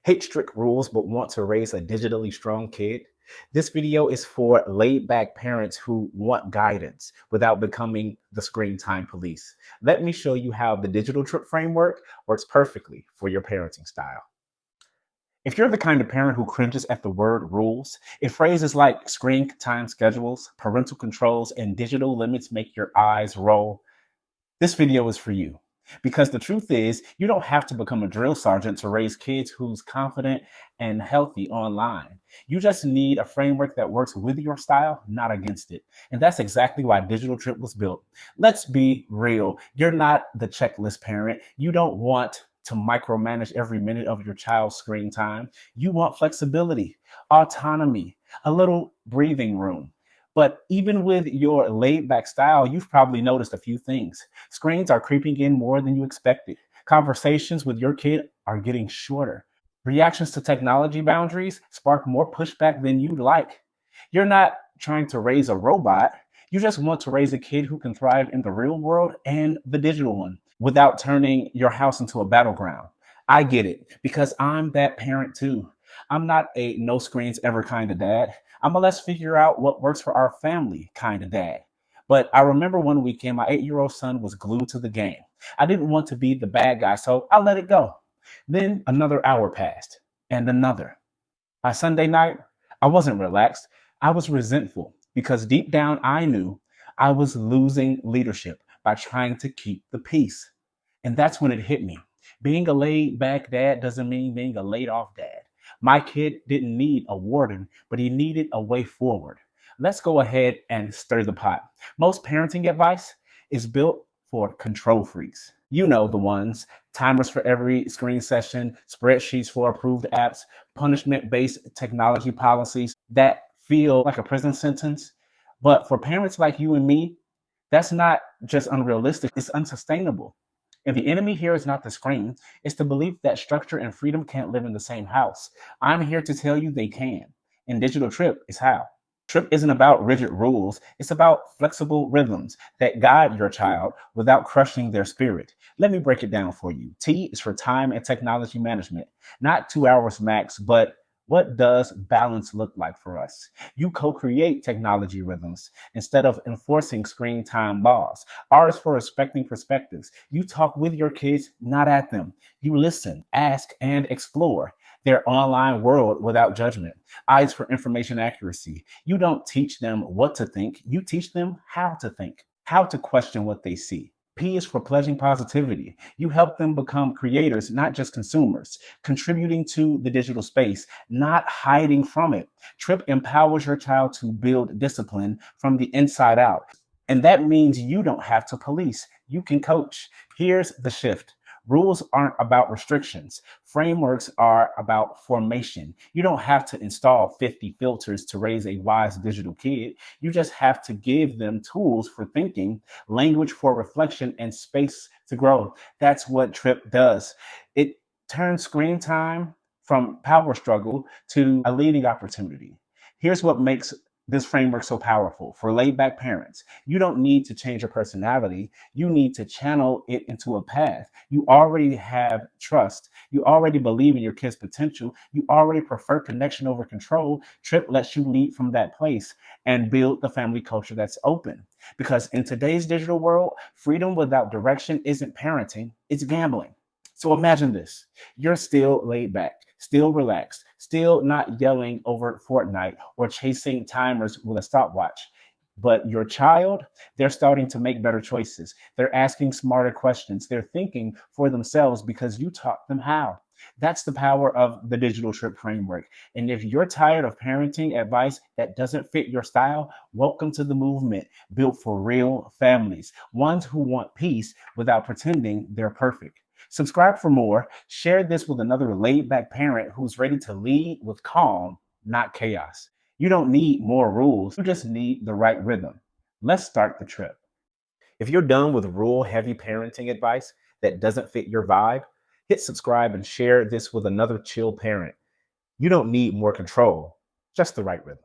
Hate strict rules but want to raise a digitally strong kid? This video is for laid back parents who want guidance without becoming the screen time police. Let me show you how the digital trip framework works perfectly for your parenting style. If you're the kind of parent who cringes at the word rules, if phrases like screen time schedules, parental controls, and digital limits make your eyes roll, this video is for you. Because the truth is, you don't have to become a drill sergeant to raise kids who's confident and healthy online. You just need a framework that works with your style, not against it. And that's exactly why Digital Trip was built. Let's be real. You're not the checklist parent. You don't want to micromanage every minute of your child's screen time. You want flexibility, autonomy, a little breathing room. But even with your laid back style, you've probably noticed a few things. Screens are creeping in more than you expected. Conversations with your kid are getting shorter. Reactions to technology boundaries spark more pushback than you'd like. You're not trying to raise a robot. You just want to raise a kid who can thrive in the real world and the digital one without turning your house into a battleground. I get it because I'm that parent too. I'm not a no screens ever kind of dad. I'm a let's figure out what works for our family kind of dad. But I remember one weekend, my 8-year-old son was glued to the game. I didn't want to be the bad guy, so I let it go. Then another hour passed and another. By Sunday night, I wasn't relaxed. I was resentful because deep down I knew I was losing leadership by trying to keep the peace. And that's when it hit me. Being a laid back dad doesn't mean being a laid off dad. My kid didn't need a warden, but he needed a way forward. Let's go ahead and stir the pot. Most parenting advice is built for control freaks. You know the ones: timers for every screen session, spreadsheets for approved apps, punishment-based technology policies that feel like a prison sentence. But for parents like you and me, that's not just unrealistic, it's unsustainable. And the enemy here is not the screen, it's the belief that structure and freedom can't live in the same house. I'm here to tell you they can. And Digital Trip is how. Trip isn't about rigid rules, it's about flexible rhythms that guide your child without crushing their spirit. Let me break it down for you. T is for time and technology management, not 2 hours max, but what does balance look like for us? You co-create technology rhythms instead of enforcing screen time laws. R is for respecting perspectives. You talk with your kids, not at them. You listen, ask, and explore their online world without judgment. I is for information accuracy. You don't teach them what to think, you teach them how to think, how to question what they see. P is for pledging positivity. You help them become creators, not just consumers, contributing to the digital space, not hiding from it. Trip empowers your child to build discipline from the inside out. And that means you don't have to police, you can coach. Here's the shift. Rules aren't about restrictions. Frameworks are about formation. You don't have to install 50 filters to raise a wise digital kid. You just have to give them tools for thinking, language for reflection, and space to grow. That's what Trip does. It turns screen time from power struggle to a leading opportunity. Here's what makes this framework so powerful for laid back parents. You don't need to change your personality. You need to channel it into a path. You already have trust. You already believe in your kid's potential. You already prefer connection over control. Trip lets you lead from that place and build the family culture that's open. Because in today's digital world, freedom without direction isn't parenting, it's gambling. So imagine this. You're still laid back, still relaxed, still not yelling over Fortnite or chasing timers with a stopwatch. But your child, they're starting to make better choices. They're asking smarter questions. They're thinking for themselves because you taught them how. That's the power of the Digital Trip framework. And if you're tired of parenting advice that doesn't fit your style, welcome to the movement built for real families, ones who want peace without pretending they're perfect. Subscribe for more. Share this with another laid back parent who's ready to lead with calm, not chaos. You don't need more rules, you just need the right rhythm. Let's start the trip. If you're done with rule heavy parenting advice that doesn't fit your vibe, hit subscribe and share this with another chill parent. You don't need more control, just the right rhythm.